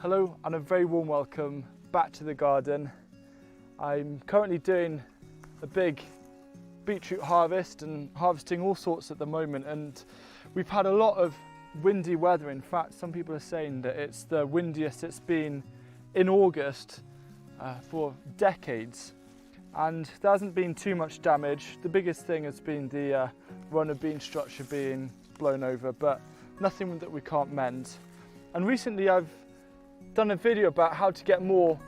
Hello and a very warm welcome back to the garden. I'm currently doing a big beetroot harvest and harvesting all sorts at the moment, and we've had a lot of windy weather. In fact, some people are saying that it's the windiest it's been in August for decades, and there hasn't been too much damage. The biggest thing has been the runner bean structure being blown over, but nothing that we can't mend. And recently I've done a video about how to get more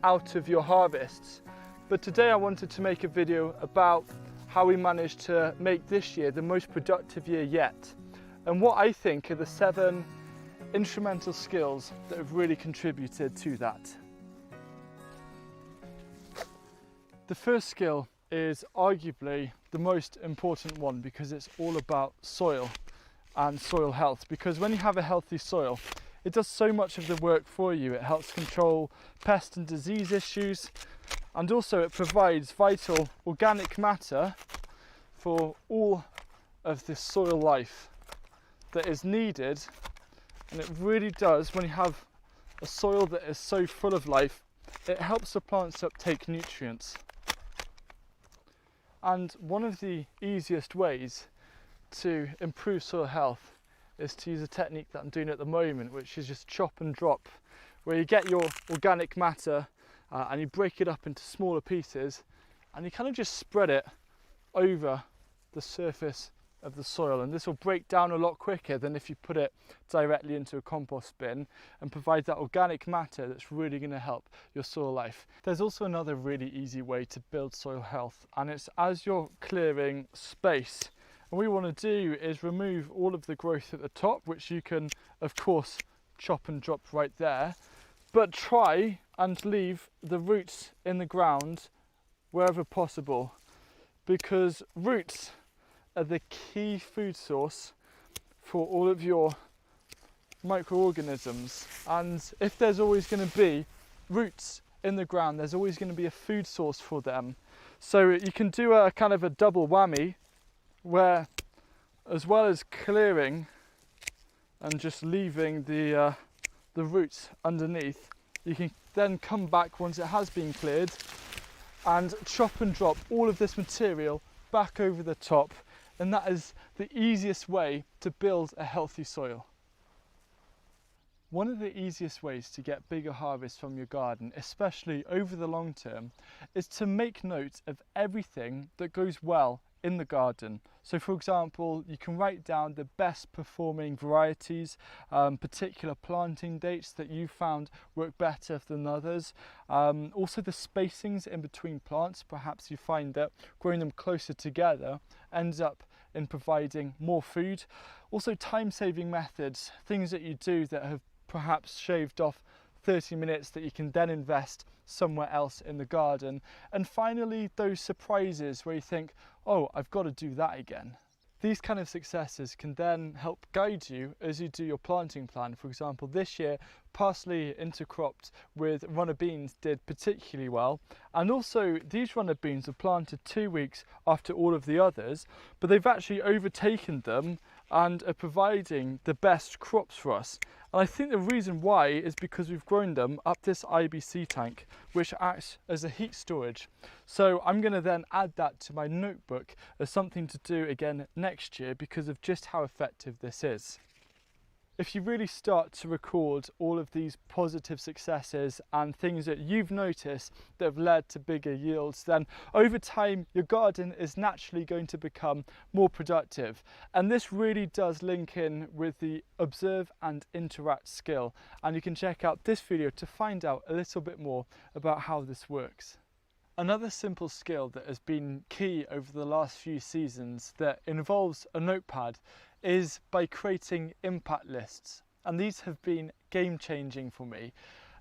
out of your harvests, but today I wanted to make a video about how we managed to make this year the most productive year yet, and what I think are the 7 instrumental skills that have really contributed to that. The first skill is arguably the most important one, because it's all about soil and soil health. Because when you have a healthy soil, it does so much of the work for you. It helps control pest and disease issues, and also it provides vital organic matter for all of the soil life that is needed. And it really does, when you have a soil that is so full of life, it helps the plants uptake nutrients. And one of the easiest ways to improve soil health is to use a technique that I'm doing at the moment, which is just chop and drop, where you get your organic matter and you break it up into smaller pieces, and you kind of just spread it over the surface of the soil, and this will break down a lot quicker than if you put it directly into a compost bin, and provide that organic matter that's really going to help your soil life. There's also another really easy way to build soil health, and it's as you're clearing space. And what we want to do is remove all of the growth at the top, which you can of course chop and drop right there, but try and leave the roots in the ground wherever possible, because roots are the key food source for all of your microorganisms. And if there's always going to be roots in the ground, there's always going to be a food source for them. So you can do a kind of a double whammy, where as well as clearing and just leaving the roots underneath, you can then come back once it has been cleared and chop and drop all of this material back over the top, and that is the easiest way to build a healthy soil. One of the easiest ways to get bigger harvests from your garden, especially over the long term, is to make note of everything that goes well in the garden. So for example, you can write down the best performing varieties, particular planting dates that you found work better than others, also the spacings in between plants. Perhaps you find that growing them closer together ends up in providing more food. Also time-saving methods, things that you do that have perhaps shaved off 30 minutes that you can then invest somewhere else in the garden. And finally, those surprises where you think, oh, I've got to do that again. These kind of successes can then help guide you as you do your planting plan. For example, this year, parsley intercropped with runner beans did particularly well. And also, these runner beans were planted 2 weeks after all of the others, but they've actually overtaken them and are providing the best crops for us. And I think the reason why is because we've grown them up this IBC tank, which acts as a heat storage. So I'm going to then add that to my notebook as something to do again next year, because of just how effective this is. If you really start to record all of these positive successes and things that you've noticed that have led to bigger yields, then over time your garden is naturally going to become more productive. And this really does link in with the observe and interact skill. And you can check out this video to find out a little bit more about how this works. Another simple skill that has been key over the last few seasons that involves a notepad is by creating impact lists, and these have been game-changing for me.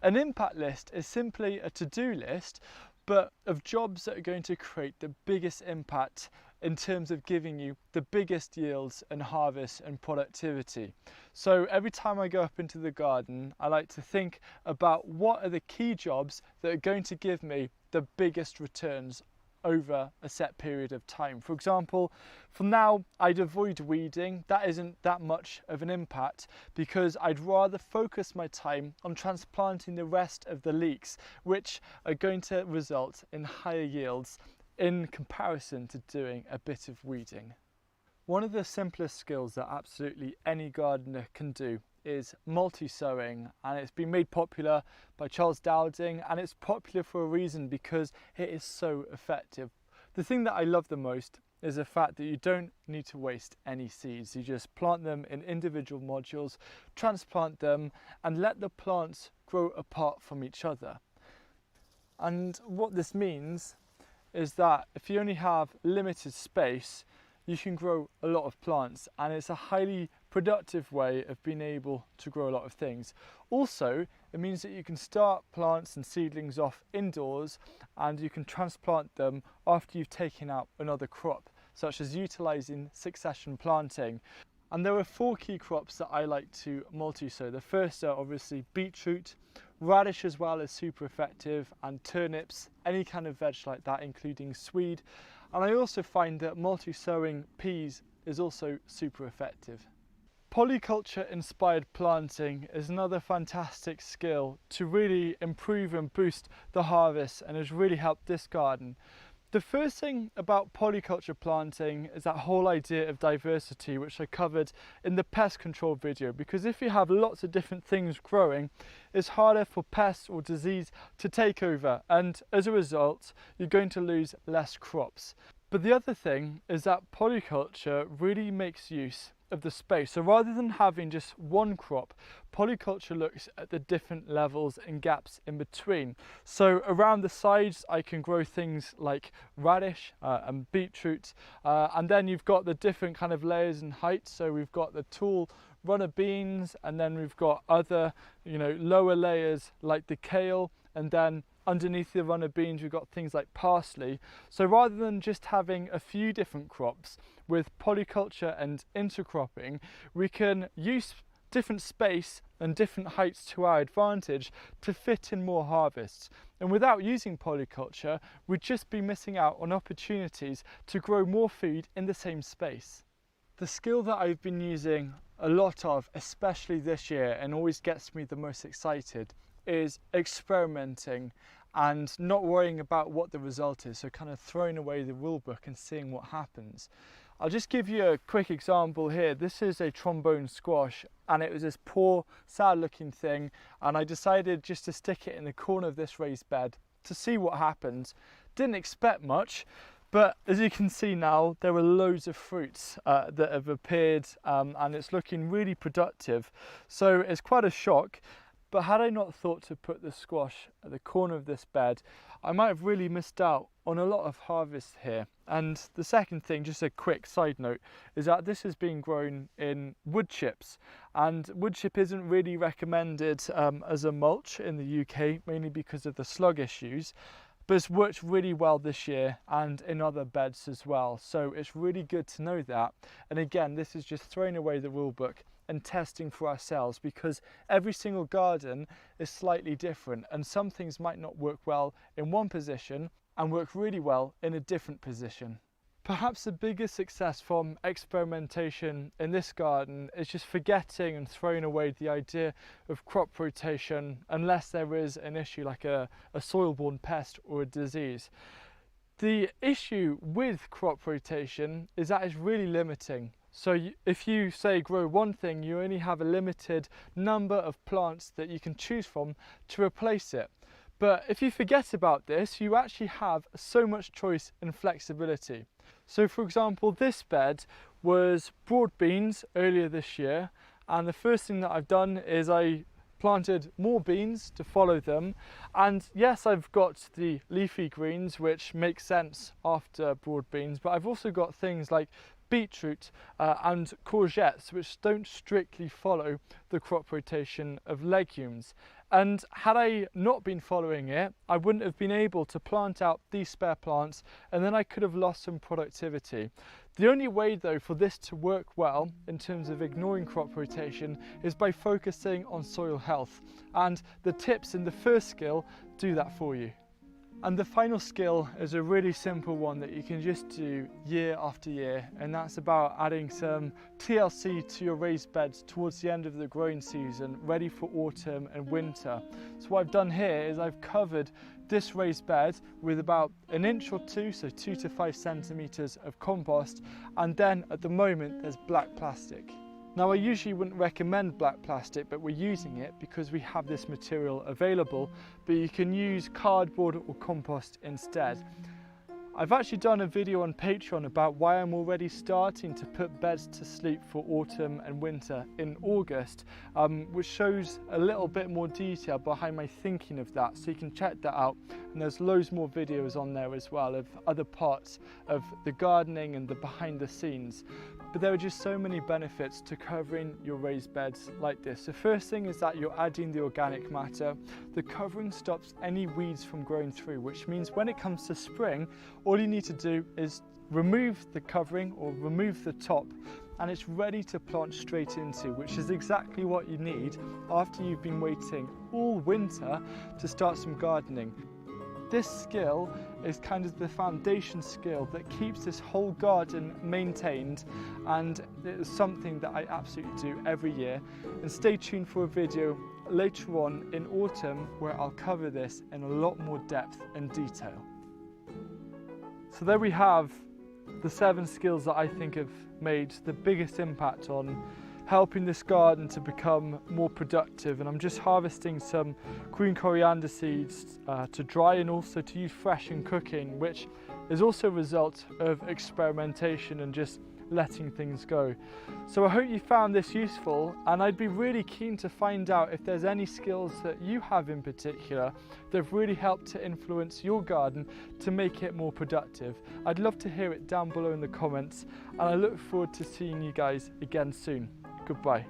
An impact list is simply a to-do list, but of jobs that are going to create the biggest impact in terms of giving you the biggest yields and harvest and productivity. So every time I go up into the garden, I like to think about what are the key jobs that are going to give me the biggest returns over a set period of time. For example, for now, I'd avoid weeding. That isn't that much of an impact because I'd rather focus my time on transplanting the rest of the leeks, which are going to result in higher yields in comparison to doing a bit of weeding. One of the simplest skills that absolutely any gardener can do is multi-sowing, and it's been made popular by Charles Dowding, and it's popular for a reason because it is so effective. The thing that I love the most is the fact that you don't need to waste any seeds. You just plant them in individual modules, transplant them, and let the plants grow apart from each other. And what this means is that if you only have limited space, you can grow a lot of plants, and it's a highly productive way of being able to grow a lot of things. Also, it means that you can start plants and seedlings off indoors, and you can transplant them after you've taken out another crop, such as utilising succession planting. And there are 4 key crops that I like to multi-sow. The first are obviously beetroot, radish as well is super effective, and turnips, any kind of veg like that, including swede. And I also find that multi-sowing peas is also super effective. Polyculture inspired planting is another fantastic skill to really improve and boost the harvest, and has really helped this garden. The first thing about polyculture planting is that whole idea of diversity, which I covered in the pest control video, because if you have lots of different things growing, it's harder for pests or disease to take over, and as a result, you're going to lose less crops. But the other thing is that polyculture really makes use of the space. So rather than having just one crop, polyculture looks at the different levels and gaps in between. So around the sides I can grow things like radish and beetroot, and then you've got the different kind of layers and heights. So we've got the tall runner beans, and then we've got other, lower layers like the kale, and then underneath the runner beans we've got things like parsley. So rather than just having a few different crops, with polyculture and intercropping, we can use different space and different heights to our advantage to fit in more harvests. And without using polyculture, we'd just be missing out on opportunities to grow more food in the same space. The skill that I've been using a lot of, especially this year, and always gets me the most excited, is experimenting and not worrying about what the result is, so kind of throwing away the rule book and seeing what happens. I'll just give you a quick example here. This is a trombone squash, and it was this poor, sad looking thing, and I decided just to stick it in the corner of this raised bed to see what happens. Didn't expect much, but as you can see now, there are loads of fruits that have appeared, and it's looking really productive. So it's quite a shock. But had I not thought to put the squash at the corner of this bed, I might have really missed out on a lot of harvest here. And the second thing, just a quick side note, is that this is being grown in wood chips, and wood chip isn't really recommended as a mulch in the UK, mainly because of the slug issues. But it's worked really well this year and in other beds as well. So it's really good to know that. And again, this is just throwing away the rule book and testing for ourselves, because every single garden is slightly different, and some things might not work well in one position and work really well in a different position. Perhaps the biggest success from experimentation in this garden is just forgetting and throwing away the idea of crop rotation unless there is an issue like a soil-borne pest or a disease. The issue with crop rotation is that it's really limiting. So if you say grow one thing, you only have a limited number of plants that you can choose from to replace it. But if you forget about this, you actually have so much choice and flexibility. So for example, this bed was broad beans earlier this year, and the first thing that I've done is I planted more beans to follow them. And yes, I've got the leafy greens, which makes sense after broad beans, but I've also got things like beetroot and courgettes, which don't strictly follow the crop rotation of legumes. And had I not been following it, I wouldn't have been able to plant out these spare plants, and then I could have lost some productivity. The only way though for this to work well in terms of ignoring crop rotation is by focusing on soil health, and the tips in the first skill do that for you. And the final skill is a really simple one that you can just do year after year, and that's about adding some TLC to your raised beds towards the end of the growing season, ready for autumn and winter. So what I've done here is I've covered this raised bed with about 1 inch or 2, so 2 to 5 centimetres of compost, and then at the moment there's black plastic. Now I usually wouldn't recommend black plastic, but we're using it because we have this material available, but you can use cardboard or compost instead. I've actually done a video on Patreon about why I'm already starting to put beds to sleep for autumn and winter in August, which shows a little bit more detail behind my thinking of that, so you can check that out. And there's loads more videos on there as well of other parts of the gardening and the behind the scenes. But there are just so many benefits to covering your raised beds like this. The first thing is that you're adding the organic matter. The covering stops any weeds from growing through, which means when it comes to spring, all you need to do is remove the covering or remove the top, and it's ready to plant straight into, which is exactly what you need after you've been waiting all winter to start some gardening. This skill is kind of the foundation skill that keeps this whole garden maintained, and it is something that I absolutely do every year. And stay tuned for a video later on in autumn where I'll cover this in a lot more depth and detail. So there we have the 7 skills that I think have made the biggest impact on helping this garden to become more productive. And I'm just harvesting some green coriander seeds to dry and also to use fresh in cooking, which is also a result of experimentation and just letting things go. So I hope you found this useful, and I'd be really keen to find out if there's any skills that you have in particular that have really helped to influence your garden to make it more productive. I'd love to hear it down below in the comments, and I look forward to seeing you guys again soon. Goodbye.